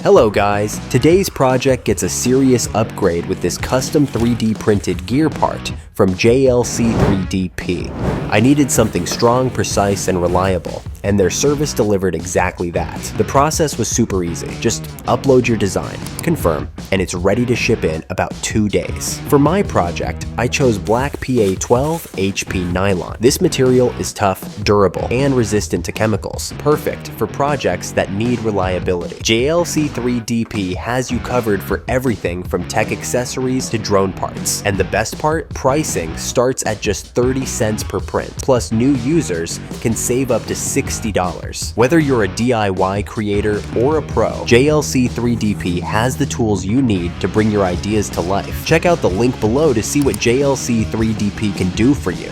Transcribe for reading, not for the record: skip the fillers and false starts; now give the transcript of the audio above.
Hello guys, today's project gets a serious upgrade with this custom 3D printed gear part from JLCPCB. I needed something strong, precise, and reliable, and their service delivered exactly that. The process was super easy. Just upload your design, confirm, and it's ready to ship in about 2 days. For my project, I chose black PA12 HP nylon. This material is tough, durable, and resistant to chemicals, perfect for projects that need reliability. JLC3DP has you covered for everything from tech accessories to drone parts. And the best part? Pricing starts at just 30 cents per print. Plus, new users can save up to $60. Whether you're a DIY creator or a pro, JLC3DP has the tools you need to bring your ideas to life. Check out the link below to see what JLC3DP can do for you.